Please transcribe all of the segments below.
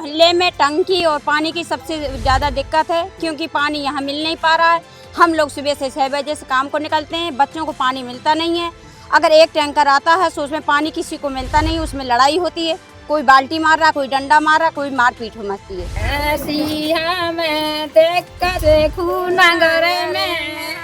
मोहल्ले में टंकी और पानी की सबसे ज़्यादा दिक्कत है, क्योंकि पानी यहाँ मिल नहीं पा रहा है। हम लोग सुबह से 6 बजे से काम को निकलते हैं, बच्चों को पानी मिलता नहीं है। अगर एक टैंकर आता है तो उसमें पानी किसी को मिलता नहीं, उसमें लड़ाई होती है, कोई बाल्टी मार रहा, कोई डंडा मार रहा, कोई मारपीट मचती है। ऐसी हमें दिक्कत खूनगर में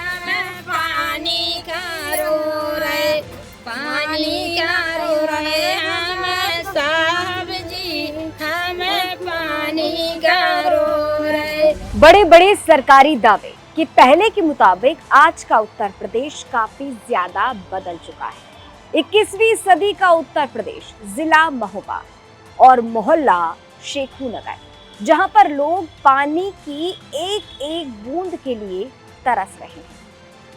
हमें पानी का रो रहे, पानी का रो रहे हमें साहब जी, हमें पानी का रो रहे। बड़े बड़े सरकारी दावे कि पहले के मुताबिक आज का उत्तर प्रदेश काफी ज्यादा बदल चुका है। 21वीं सदी का उत्तर प्रदेश जिला महोबा और मोहल्ला शेखू नगर, जहां पर लोग पानी की एक एक बूंद के लिए तरस रहे हैं।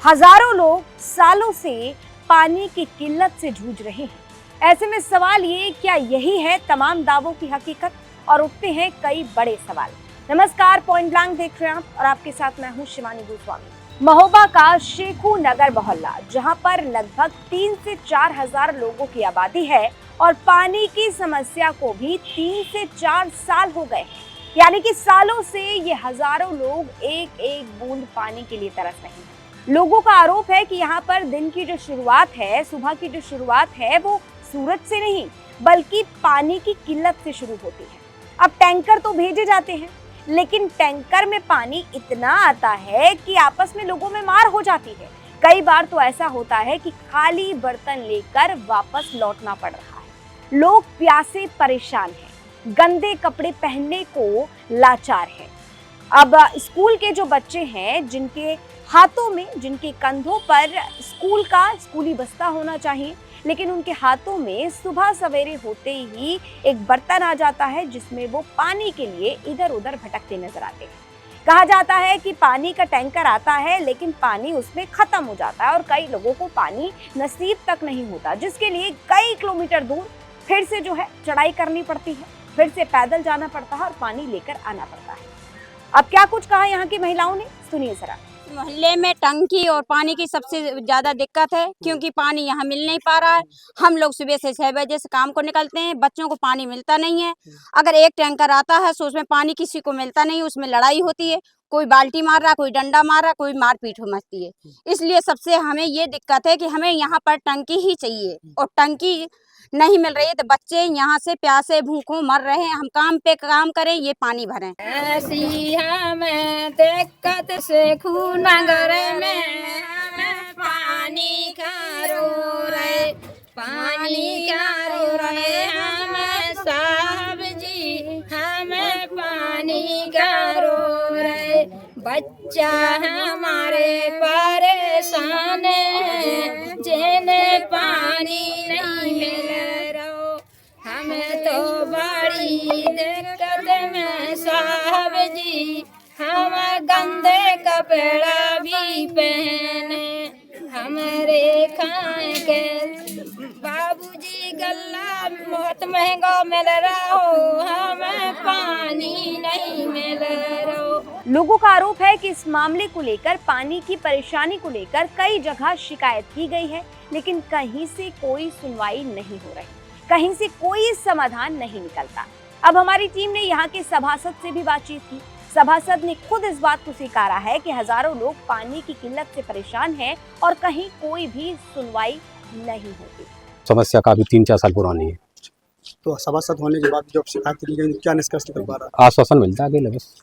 हजारों लोग सालों से पानी की किल्लत से जूझ रहे हैं। ऐसे में सवाल ये, क्या यही है तमाम दावों की हकीकत? और उठते हैं कई बड़े सवाल। नमस्कार, पॉइंट ब्लैंक देख रहे हैं आप और आपके साथ मैं हूं शिवानी गोस्वामी। महोबा का शेखू नगर मोहल्ला, जहां पर लगभग 3 से 4 हजार लोगों की आबादी है और पानी की समस्या को भी 3 से 4 साल हो गए हैं। यानी कि सालों से ये हजारों लोग एक एक बूंद पानी के लिए तरस रहे हैं। लोगों का आरोप है कि यहाँ पर दिन की जो शुरुआत है, सुबह की जो शुरुआत है, वो सूरज से नहीं बल्कि पानी की किल्लत से शुरू होती है। अब टैंकर तो भेजे जाते हैं, लेकिन टैंकर में पानी इतना आता है कि आपस में लोगों में मार हो जाती है। कई बार तो ऐसा होता है कि खाली बर्तन लेकर वापस लौटना पड़ रहा है। लोग प्यासे परेशान हैं, गंदे कपड़े पहनने को लाचार हैं। अब स्कूल के जो बच्चे हैं, जिनके हाथों में, जिनके कंधों पर स्कूली बस्ता होना चाहिए, लेकिन उनके हाथों में सुबह सवेरे होते ही एक बर्तन आ जाता है जिसमें वो पानी के लिए इधर उधर भटकते नजर आते हैं। कहा जाता है कि पानी का टैंकर आता है, लेकिन पानी उसमें खत्म हो जाता है और कई लोगों को पानी नसीब तक नहीं होता, जिसके लिए कई किलोमीटर दूर फिर से जो है चढ़ाई करनी पड़ती है, फिर से पैदल जाना पड़ता है और पानी लेकर आना पड़ता है। अब क्या कुछ कहा यहाँ की महिलाओं ने, सुनिए जरा। मोहल्ले में टंकी और पानी की सबसे ज़्यादा दिक्कत है, क्योंकि पानी यहाँ मिल नहीं पा रहा है। हम लोग सुबह से 6 बजे से काम को निकलते हैं, बच्चों को पानी मिलता नहीं है। अगर एक टैंकर आता है तो उसमें पानी किसी को मिलता नहीं, उसमें लड़ाई होती है, कोई बाल्टी मार रहा, कोई डंडा मार रहा, कोई मारपीट मचती है। इसलिए सबसे हमें ये दिक्कत है कि हमें यहाँ पर टंकी ही चाहिए, और टंकी नहीं मिल रही है तो बच्चे यहाँ से प्यासे भूखों मर रहे हैं। हम काम पे काम करें, ये पानी भरें। ऐसी हमें दिक्कत से खूनगर में हमें पानी का रो रहे, पानी का रो रहे हमें साहब जी, हमें पानी का रो रहे। बच्चा हमारे परेशान है, जिन्हें पानी नहीं मिल रहा, हमें तो बड़ी दिक्कत में साहब जी, हम गंदे कपड़ा भी पहने, हमारे खाए के बाबूजी गल्ला बहुत महंगा मिल रहा हो, हमें पानी नहीं मिल रहा। लोगों का आरोप है कि इस मामले को लेकर, पानी की परेशानी को लेकर कई जगह शिकायत की गई है, लेकिन कहीं से कोई सुनवाई नहीं हो रही, कहीं से कोई समाधान नहीं निकलता। अब हमारी टीम ने यहाँ के सभासद से भी बातचीत की। सभासद ने खुद इस बात को स्वीकारा है कि हजारों लोग पानी की किल्लत से परेशान हैं और कहीं कोई भी सुनवाई नहीं होती। समस्या काफी 3-4 साल पुरानी है। तो सभासद होने के बाद जब शिकायत की गई, क्या निष्कर्ष निकल पा रहा है? आश्वासन मिलता है अकेले बस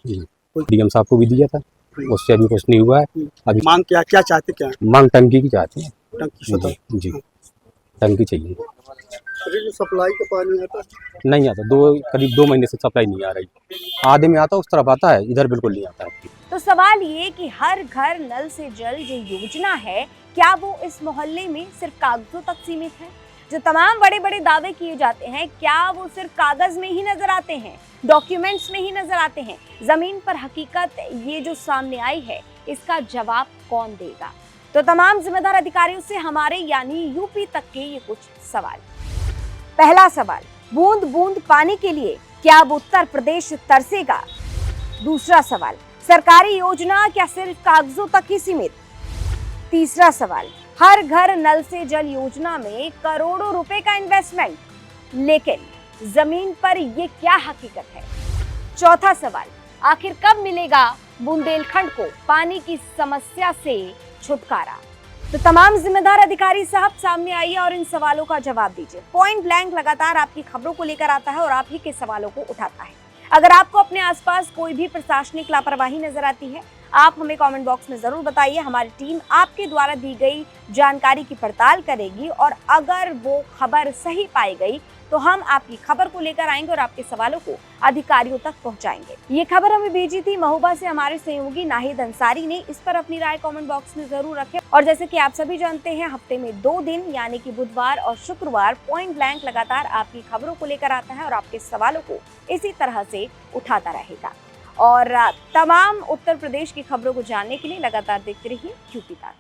जी। डीएम साहब को भी दिया था, उससे अभी कुछ नहीं हुआ है। अभी मांग क्या चाहते, क्या मांग टंकी की चाहते हैं। टंकी जी, टंकी चाहिए। जो सप्लाई का पानी आता है नहीं आता, करीब 2 महीने से सप्लाई नहीं आ रही। आधे में आता, उस तरफ आता है, इधर बिल्कुल नहीं आता है। तो सवाल ये कि हर घर नल से जल जो योजना है, क्या वो इस मोहल्ले में सिर्फ कागजों तक सीमित है? जो तमाम बड़े बड़े दावे किए जाते हैं, क्या वो सिर्फ कागज में ही नजर आते हैं, डॉक्यूमेंट्स में ही नजर आते हैं? जमीन पर हकीकत ये जो सामने आई है, इसका जवाब कौन देगा? तो तमाम जिम्मेदार अधिकारियों से हमारे यानी यूपी तक के ये कुछ सवाल। पहला सवाल, बूंद बूंद पानी के लिए क्या अब उत्तर प्रदेश तरसेगा? दूसरा सवाल, सरकारी योजना क्या सिर्फ कागजों तक ही सीमित? तीसरा सवाल, हर घर नल से जल योजना में करोड़ों रुपए का इन्वेस्टमेंट, लेकिन जमीन पर ये क्या हकीकत है? चौथा सवाल, आखिर कब मिलेगा बुंदेलखंड को पानी की समस्या से छुटकारा? तो तमाम जिम्मेदार अधिकारी साहब सामने आइए और इन सवालों का जवाब दीजिए। पॉइंट ब्लैंक लगातार आपकी खबरों को लेकर आता है और आप ही के सवालों को उठाता है। अगर आपको अपने आसपास कोई भी प्रशासनिक लापरवाही नजर आती है, आप हमें कमेंट बॉक्स में जरूर बताइए। हमारी टीम आपके द्वारा दी गई जानकारी की पड़ताल करेगी और अगर वो खबर सही पाई गई तो हम आपकी खबर को लेकर आएंगे और आपके सवालों को अधिकारियों तक पहुंचाएंगे। ये खबर हमें भेजी थी महोबा से हमारे सहयोगी नाहिद अंसारी ने। इस पर अपनी राय कमेंट बॉक्स में जरूर रखें। और जैसे कि आप सभी जानते हैं, हफ्ते में 2 दिन यानी कि बुधवार और शुक्रवार पॉइंट ब्लैंक लगातार आपकी खबरों को लेकर आता है और आपके सवालों को इसी तरह से उठाता रहेगा। और तमाम उत्तर प्रदेश की खबरों को जानने के लिए लगातार देखते रहिए यूपी तक।